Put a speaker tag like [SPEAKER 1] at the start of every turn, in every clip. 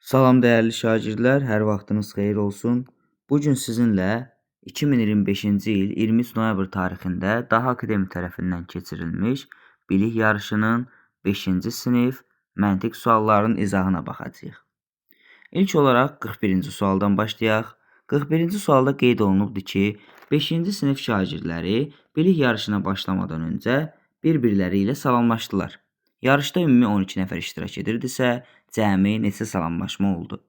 [SPEAKER 1] Salam dəyərli şagirdlər, hər vaxtınız xeyir olsun. Bu gün sizinlə 2025-ci il 23 noyabr tarixində Daha Akademi tərəfindən keçirilmiş bilik yarışının 5-ci sinif məntiq suallarının izahına baxacağıq. İlk olaraq 41-ci sualdan başlayaq. 41-ci sualda qeyd olunubdur ki, 5-ci sinif şagirdləri bilik yarışına başlamadan öncə bir-birləri ilə salamlaşdılar. Yarışda ümumi 12 nəfər iştirak edirdisə, cəmi neçə salamlaşma oldu?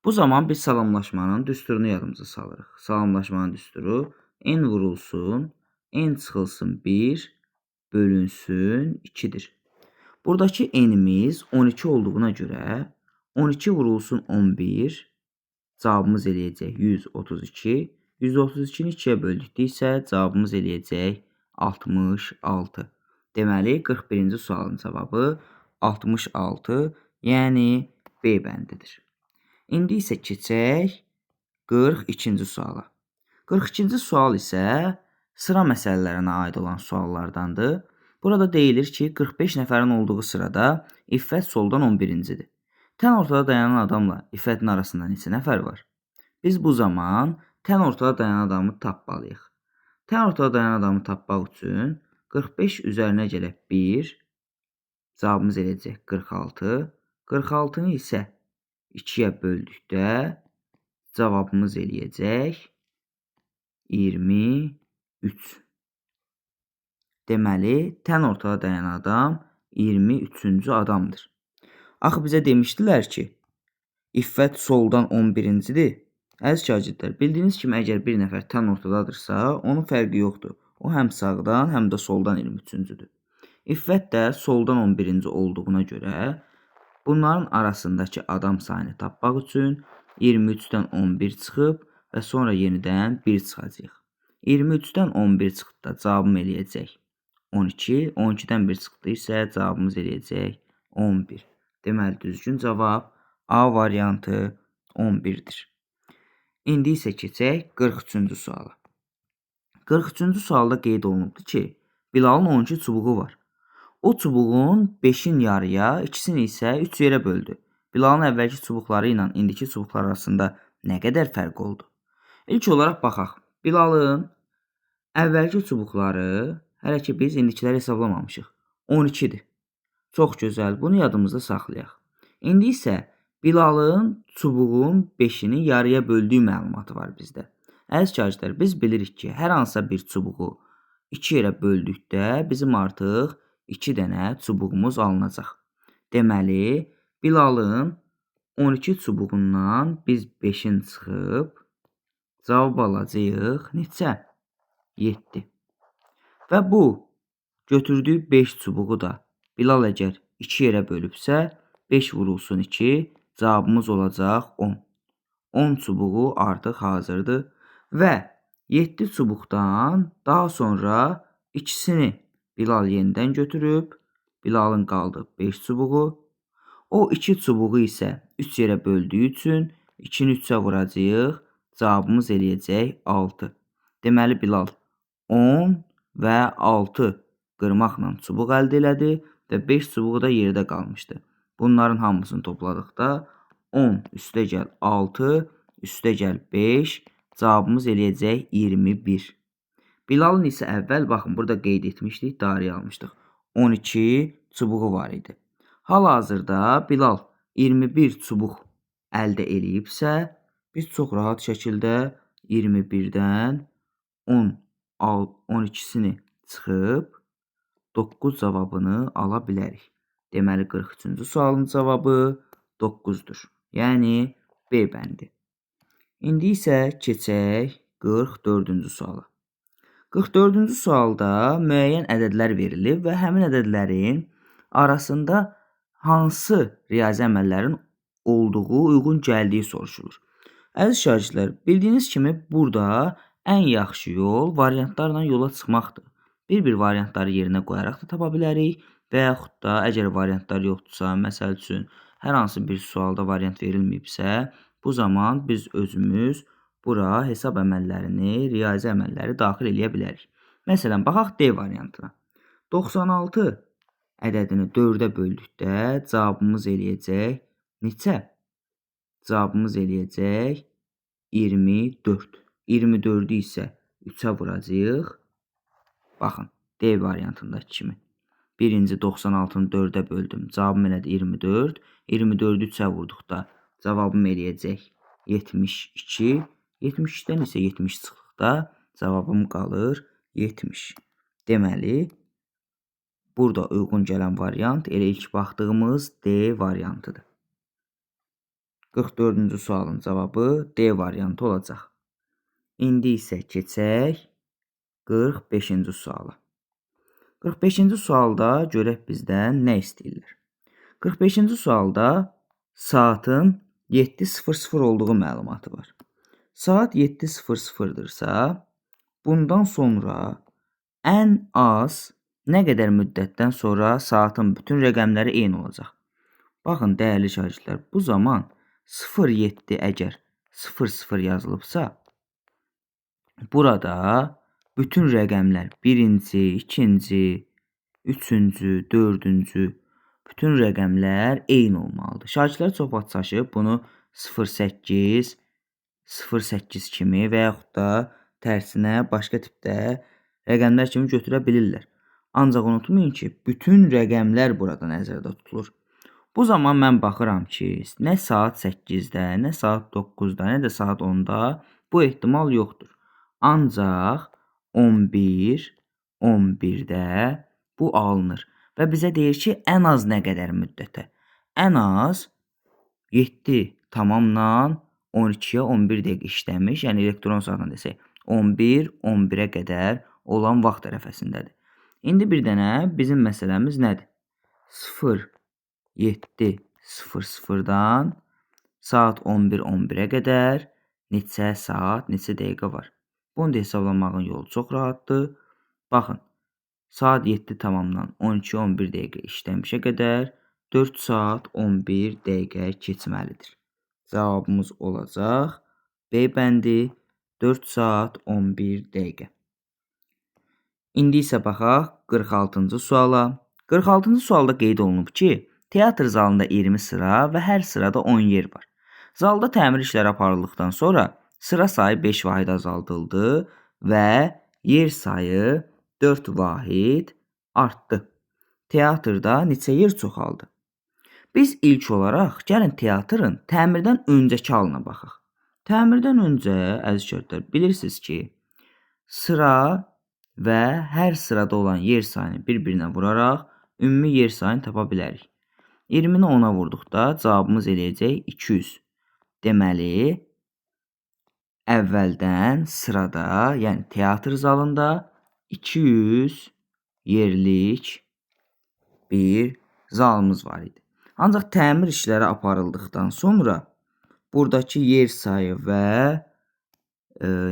[SPEAKER 1] Bu zaman biz salamlaşmanın düsturunu yadımıza salırıq. Salamlaşmanın düsturu n vurulsun, n çıxılsın 1, bölünsün 2-dir. Buradakı n'imiz 12 olduğuna görə 12 vurulsun 11, cavabımız eləyəcək 132. 132-ni 2-yə böldükdə isə cavabımız eləyəcək 66. Deməli, 41-ci sualın cavabı 66, yəni B bəndidir. İndi isə keçək 42-ci suala. 42-ci sual isə sıra məsələlərinə aid olan suallardandır. Burada deyilir ki, 45 nəfərin olduğu sırada İffət soldan 11-cidir. Tən ortada dayanan adamla İffətin arasında neçə nəfər var? Biz bu zaman tən ortada dayanan adamı tapmalıyıq. Tən ortada dayanan adamı tapmaq üçün 45 üzərinə gələk 1, cavabımız eləyəcək 46. 46-nı isə 2-yə böldükdə cavabımız eləyəcək 23. Deməli, tən ortada dayanan adam 23-cü adamdır. Axı bizə demişdilər ki, İffət soldan 11-cidir. Əziz şagirdlər, bildiyiniz kimi əgər bir nəfər tən ortadadırsa, onun fərqi yoxdur. O həm sağdan, həm də soldan 23-cüdür. İffət də soldan 11-ci olduğuna görə bunların arasındakı adam sayını tapmaq üçün 23-dən 11 çıxıb və sonra yenidən 1 çıxacaq. 23-dən 11 çıxdıqda cavabım eləyəcək 12, 12-dən 1 çıxdı isə cavabımız eləyəcək 11. Deməli, düzgün cavab A variantı 11-dir. İndi isə keçək 43-cü suala. 43-cü sualda qeyd olunubdur ki, Bilalın 12 çubuğu var. O çubuğun 5-in yarıya, ikisini isə 3 yerə böldü. Bilalın əvvəlki çubuqları ilə indiki çubuqlar arasında nə qədər fərq oldu? İlk olaraq baxaq. Bilalın əvvəlki çubuqları, hələ ki biz indikiləri hesablamamışıq, 12-dir. Çox gözəl, bunu yadımızda saxlayaq. İndi isə Bilalın çubuğun 5-ini yarıya böldüyü məlumatı var bizdə. Əziz şagirdlər, biz bilirik ki, hər hansısa bir çubuğu 2 yerə böldükdə bizim artıq 2 dənə çubuğumuz alınacaq. Deməli, Bilalın 12 çubuğundan biz 5-in çıxıb cavab alacağıq neçə? 7. Və bu götürdüyü 5 çubuğu da Bilal əgər 2 yerə bölübsə, 5 vurulsun 2, cavabımız olacaq 10. 10 çubuğu artıq hazırdır və 7 çubuqdan daha sonra ikisini Bilal yenidən götürüb, Bilalın qaldı 5 çubuğu. O 2 çubuğu isə 3 yerə böldüyü üçün 2-ni 3-ə vuracağıq, cavabımız eləyəcək 6. Deməli, Bilal 10 və 6 qırmaqla çubuq əldə elədi və 5 çubuğu da yerdə qalmışdı. Bunların hamısını topladıqda 10 üstə gəl 6, üstə gəl 5, cavabımız eləyəcək 21. Bilalın isə əvvəl, baxın, burada qeyd etmişdik, darıya almışdıq. 12 çubuğu var idi. Hal-hazırda Bilal 21 çubuq əldə eləyibsə, biz çox rahat şəkildə 21-dən 12-sini çıxıb 9 cavabını ala bilərik. Deməli, 43-cü sualın cavabı 9-dur. Yəni, B bəndi. İndi isə keçək 44-cü suala. 44-cü sualda müəyyən ədədlər verilib və həmin ədədlərin arasında hansı riyazi əməllərin olduğu, uyğun gəldiyi soruşulur. Əziz şagirdlər, bildiyiniz kimi burada ən yaxşı yol variantlarla yola çıxmaqdır. Bir-bir variantları yerinə qoyaraq da tapa bilərik və yaxud da əgər variantlar yoxdursa, məsəl üçün hər hansı bir sualda variant verilməyibsə, bu zaman biz özümüz bura hesab əməllərini, riyazi əməlləri daxil eləyə bilərik. Məsələn, baxaq D variantına. 96 ədədini 4-ə böldükdə cavabımız eləyəcək neçə? Cavabımız eləyəcək 24. 24-ü isə 3-ə vuracağıq. Baxın, D variantındakı kimi. Birinci 96-nı 4-ə böldüm. Cavabım elədi 24. 24-ü 3-ə vurduqda cavabım eləyəcək 72. 72-dən isə 70 çıxdıqda cavabım qalır 70. Deməli, burada uyğun gələn variant elə ilk baxdığımız D variantıdır. 44-cü sualın cavabı D variantı olacaq. İndi isə keçək 45-ci suala. 45-ci sualda görək bizdən nə istəyirlər. 45-ci sualda saatın 7:00 olduğu məlumatı var. Saat 7:00-dırsa, bundan sonra ən az nə qədər müddətdən sonra saatın bütün rəqəmləri eyni olacaq. Baxın, dəyərli şagirdlər, bu zaman 07 əgər 00 yazılıbsa, burada bütün rəqəmlər birinci, ikinci, üçüncü, dördüncü bütün rəqəmlər eyni olmalıdır. Şagirdlər çox vaxt çaşıb bunu 08, 08 kimi və yaxud da tərsinə başqa tipdə rəqəmlər kimi götürə bilirlər. Ancaq unutmayın ki, bütün rəqəmlər burada nəzərdə tutulur. Bu zaman mən baxıram ki, nə saat 8-də, nə saat 9-da, nə də saat 10-da bu ehtimal yoxdur. Ancaq 11, 11-də bu alınır və bizə deyir ki, ən az nə qədər müddətə? Ən az 7 tamamla 12-yə 11 dəqiqə işləmiş, yəni elektron saatla desək, 11, 11-ə qədər olan vaxt ərəfəsindədir. İndi bir dənə bizim məsələmiz nədir? 07:00-dan saat 11:11-ə qədər neçə saat, neçə dəqiqə var? Bunu da hesablamağın yolu çox rahatdır. Baxın, saat 7 tamamla 12:11 dəqiqə işləmişə qədər 4 saat 11 dəqiqə keçməlidir. Cavabımız olacaq B bəndi 4 saat 11 dəqiqə. İndi isə baxaq 46-cı suala. 46-cı sualda qeyd olunub ki, teatr zalında 20 sıra və hər sırada 10 yer var. Zalda təmir işləri aparıldıqdan sonra sıra sayı 5 vahid azaldıldı və yer sayı 4 vahid artdı. Teatrda neçə yer çoxaldı? Biz ilk olaraq gəlin teatrın təmirdən öncəki halına baxaq. Təmirdən öncə, əziz şagirdlər, bilirsiniz ki, sıra və hər sırada olan yer sayını bir-birinə vuraraq ümumi yer sayını tapa bilərik. 20-ni 10-a vurduqda cavabımız eləyəcək 200. Deməli, əvvəldən sırada, yəni teatr zalında 200 yerlik bir zalımız var idi. Ancaq təmir işləri aparıldıqdan sonra buradakı yer sayı və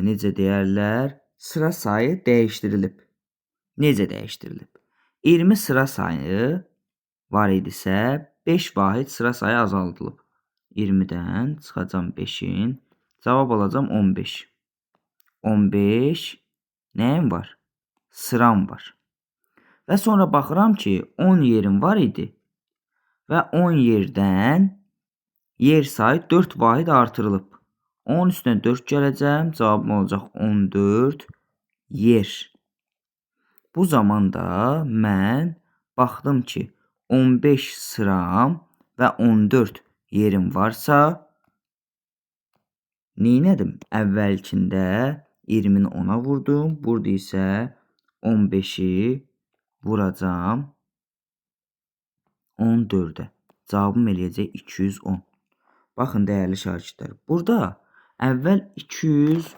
[SPEAKER 1] necə deyərlər, sıra sayı dəyişdirilib. Necə dəyişdirilib? 20 sıra sayı var idisə 5 vahid sıra sayı azaldılıb. 20-dən çıxacam 5-in, cavab alacam 15. 15 nəyim var? Sıram var. Və sonra baxıram ki, 10 yerim var idi və 10 yerdən yer sayı 4 vahid artırılıb. 10 üstünə 4 gələcəm, cavabım olacaq 14 yer. Bu zamanda mən baxdım ki, 15 sıram və 14 yerim varsa, neynədim? Əvvəlkində 20-ni 10-a vurdum, burada isə 15-i vuracam 14-ə. Cavabım eləyəcək 210. Baxın, dəyərli şagirdlər, burada əvvəl 200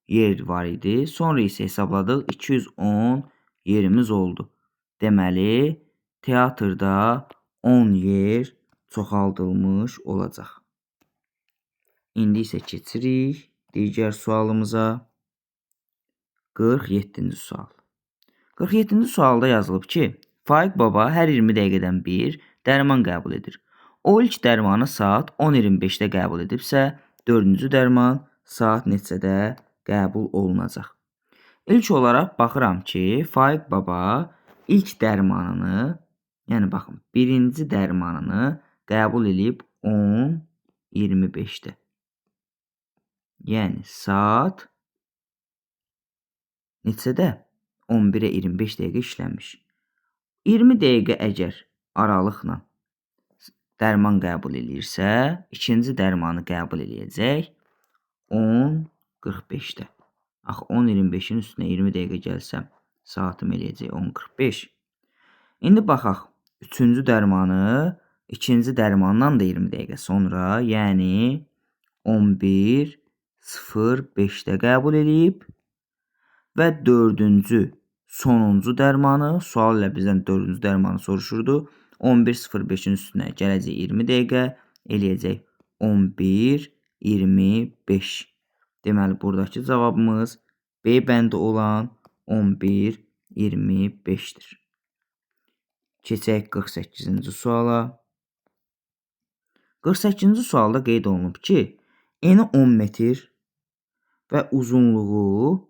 [SPEAKER 1] yer var idi, sonra isə hesabladıq 210 yerimiz oldu. Deməli, teatrda 10 yer çoxaldılmış olacaq. İndi isə keçirik digər sualımıza. 47-ci sual. 47-ci sualda yazılıb ki, Faiq baba hər 20 dəqiqədən bir dərman qəbul edir. O ilk dərmanı saat 10:25-də qəbul edibsə, 4-cü dərman saat neçədə qəbul olunacaq? İlk olaraq baxıram ki, Faiq baba ilk dərmanını, yəni baxın, birinci dərmanını qəbul edib 10:25-də. Yəni saat neçədə? 11-ə 25 dəqiqə işləmiş. 20 dəqiqə əgər aralıqla dərman qəbul edirsə, ikinci dərmanı qəbul edəcək 10:45-də. Axı 10:25-in üstünə 20 dəqiqə gəlsəm, saatım eləyəcək 10:45. İndi baxaq, üçüncü dərmanı ikinci dərmandan da 20 dəqiqə sonra, yəni 11:05-də qəbul edib və dördüncü, sonuncu dərmanı, sual ilə bizdən dördüncü dərmanı soruşurdu. 11:05-in üstünə gələcək 20 dəqiqə, eləyəcək 11:25. Deməli, buradakı cavabımız B bəndi olan 11:25-dir. Keçək 48-ci suala. 48-ci sualda qeyd olunub ki, eni 10 metr və uzunluğu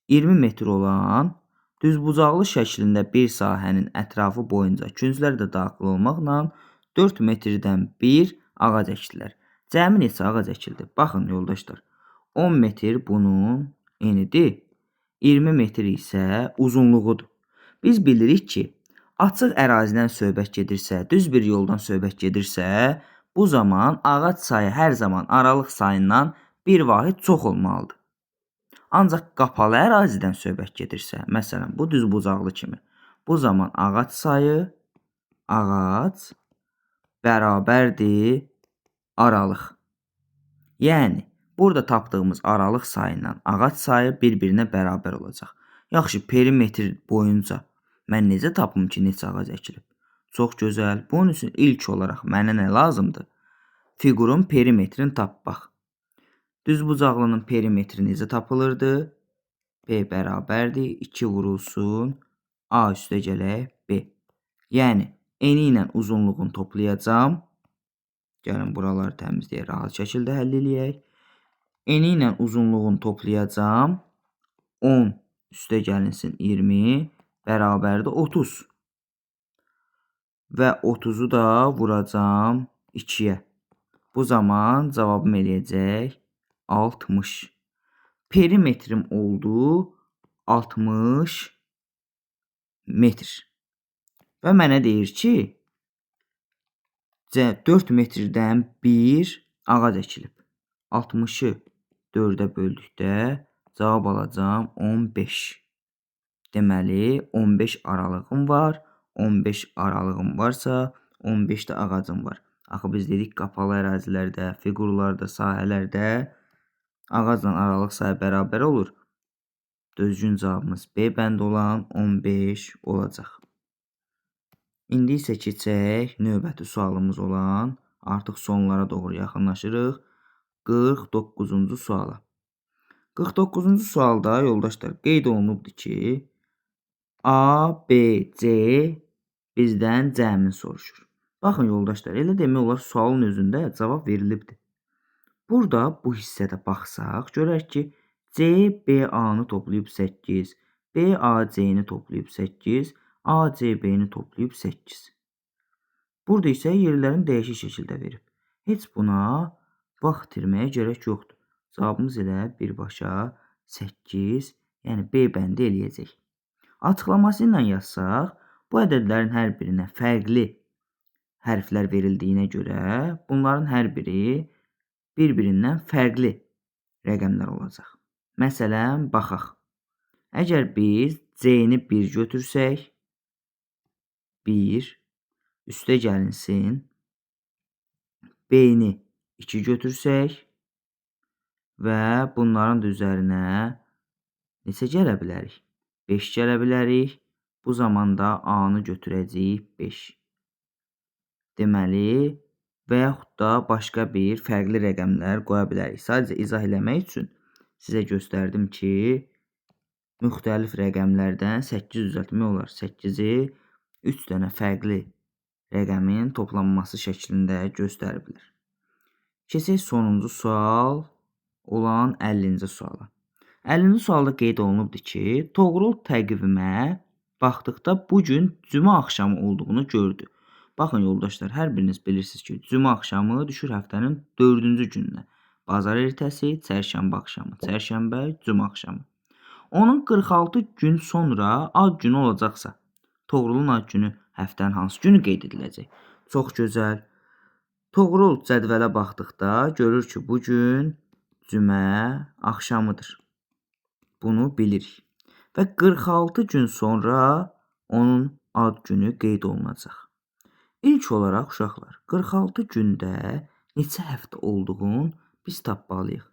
[SPEAKER 1] 20 metr olan düzbucaqlı şəklində bir sahənin ətrafı boyunca künclər də daxil olmaqla 4 metrdən bir ağac əkdilər. Cəmi neçə ağac əkildi? Baxın yoldaşlar, 10 metr bunun enidir, 20 metr isə uzunluğudur. Biz bilirik ki, açıq ərazidən söhbət gedirsə, düz bir yoldan söhbət gedirsə, bu zaman ağac sayı hər zaman aralıq sayından bir vahid çox olmalıdır. Ancaq qapalı ərazidən söhbət gedirsə, məsələn, bu düzbucaqlı kimi, bu zaman ağac sayı bərabərdir aralıq. Yəni, burada tapdığımız aralıq sayından ağac sayı bir-birinə bərabər olacaq. Yaxşı, perimetr boyunca mən necə tapım ki, neçə ağac əkilib? Çox gözəl. Bunun üçün ilk olaraq mənə nə lazımdır? Fiqurun perimetrini tapmaq. Düzbucaqlının perimetri necə tapılırdı? B bərabərdir 2 vurulsun A üstə gələk B. Yəni, eni ilə uzunluğunu toplayacağım. Gəlin, buraları təmizləyək, rahat şəkildə həll eləyək. Eni ilə uzunluğunu toplayacağım. 10 üstə gəlinsin 20 bərabərdir 30. Və 30-u da vuracağım 2-yə. Bu zaman cavabım eləyəcək 60. Perimetrim oldu 60 metr. Və mənə deyir ki, 4 metrdən 1 ağac əkilib. 60-ı 4-ə böldükdə cavab alacağım 15. Deməli, 15 aralığım var. 15 aralığım varsa, 15 də ağacım var. Axı biz dedik, qapalı ərazilərdə, fiqurlarda, sahələrdə ağacla aralıq sayı bərabər olur. Düzgün cavabımız B bəndi olan 15 olacaq. İndi isə keçək növbəti sualımız olan, artıq sonlara doğru yaxınlaşırıq, 49-cu suala. 49-cu sualda yoldaşlar qeyd olunubdur ki, A, B, C bizdən cəmi soruşur. Baxın yoldaşlar, elə demək olar sualın özündə cavab verilibdir. Burada bu hissədə baxsaq, görək ki, C, B, A-nı toplayıb 8, B, A, C-ni toplayıb 8, A, C, B-ni toplayıb 8. Burada isə yerlərini dəyişik şəkildə verib. Heç buna vaxt itirməyə gərək yoxdur. Cavabımız elə birbaşa 8, yəni B bəndi eləyəcək. Açıqlaması ilə yazsaq, bu ədədlərin hər birinə fərqli hərflər verildiyinə görə, bunların hər biri bir-birindən fərqli rəqəmlər olacaq. Məsələn, baxaq. Əgər biz C-ni 1 götürsək, 1, üstə gəlinsin, B-ni 2 götürsək və bunların da üzərinə neçə gələ bilərik? 5 gələ bilərik. Bu zamanda A-nı götürəcəyik 5. Deməli, və yaxud da başqa bir fərqli rəqəmlər qoya bilərik. Sadəcə izah eləmək üçün sizə göstərdim ki, müxtəlif rəqəmlərdən 8 düzəltmək olar. 8-i 3 dənə fərqli rəqəmin toplanması şəklində göstəriblər. Keçək sonuncu sual olan 50-ci suala. 50-ci sualda qeyd olunubdur ki, Toğrul təqvimə baxdıqda bugün cümə axşamı olduğunu gördü. Baxın yoldaşlar, hər biriniz bilirsiniz ki, cümə axşamı düşür həftənin 4-cü gününə. Bazar ertəsi, çərşənbə axşamı, çərşənbə, cümə axşamı. Onun 46 gün sonra ad günü olacaqsa, Toğrulun ad günü həftənin hansı günü qeyd ediləcək? Çox gözəl. Toğrul cədvələ baxdıqda görür ki, bu gün cümə axşamıdır. Bunu bilirik. Və 46 gün sonra onun ad günü qeyd olunacaq. İlk olaraq uşaqlar, 46 gündə neçə həftə olduğunu biz tapmalıyıq.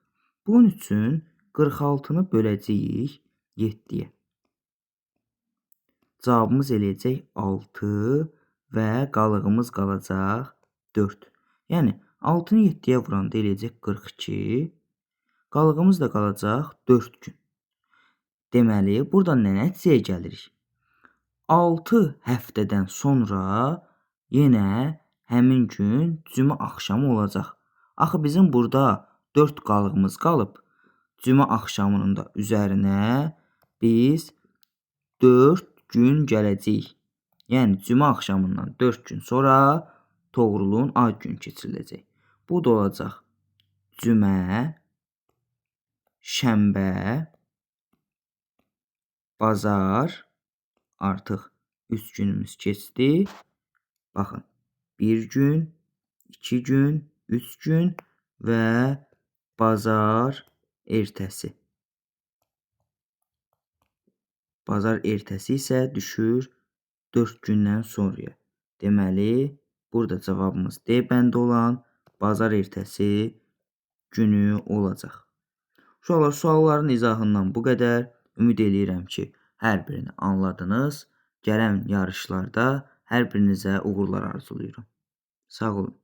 [SPEAKER 1] Bunun üçün 46-nı böləcəyik 7-yə. Cavabımız eləyəcək 6 və qalığımız qalacaq 4. Yəni 6-nı 7-yə vuranda eləyəcək 42. Qalığımız da qalacaq 4 gün. Deməli, buradan nə nəticəyə gəlirik? 6 həftədən sonra yenə həmin gün cümə axşamı olacaq. Axı bizim burada 4 qalığımız qalıb. Cümə axşamının da üzərinə biz 4 gün gələcəyik. Yəni cümə axşamından 4 gün sonra Toğrulun ad günü keçiriləcək. Bu da olacaq cümə, şənbə, bazar, artıq 3 günümüz keçdi. Baxın, 1 gün, 2 gün, 3 gün və bazar ertəsi. Bazar ertəsi isə düşür 4 gündən sonraya. Deməli, burada cavabımız D bəndi olan bazar ertəsi günü olacaq. Uşaqlar, sualların izahından bu qədər. Ümid eləyirəm ki, hər birini anladınız. Gələn yarışlarda hər birinizə uğurlar arzulayıram. Sağ olun.